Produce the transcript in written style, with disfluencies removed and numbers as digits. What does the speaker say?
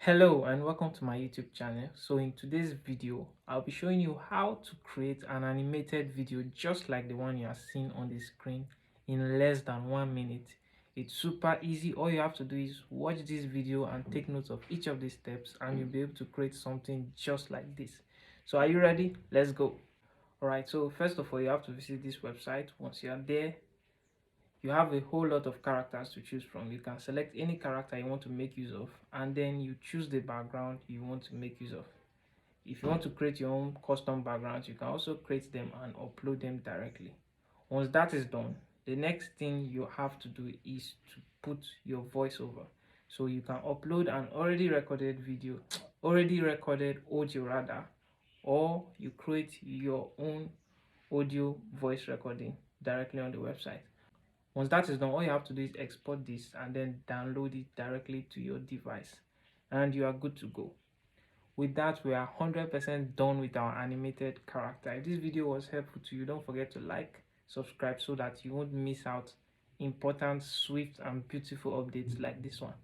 Hello and welcome to my YouTube channel. So in today's video, I'll be showing you how to create an animated video just like the one you are seeing on the screen in less than 1 minute. It's super easy. All you have to do is watch this video and take notes of each of these steps and you'll be able to create something just like this. So are you ready? Let's go. Alright, so first of all, you have to visit this website. Once you are there, you have a whole lot of characters to choose from. You can select any character you want to make use of, and then you choose the background you want to make use of. If you want to create your own custom backgrounds, you can also create them and upload them directly. Once that is done, the next thing you have to do is to put your voiceover. So you can upload an already recorded video, already recorded audio rather, or you create your own audio voice recording directly on the website. Once that is done, all you have to do is export this and then download it directly to your device and you are good to go. With that, we are 100% done with our animated character. If this video was helpful to you, don't forget to like, subscribe so that you won't miss out important, swift and beautiful updates like this one.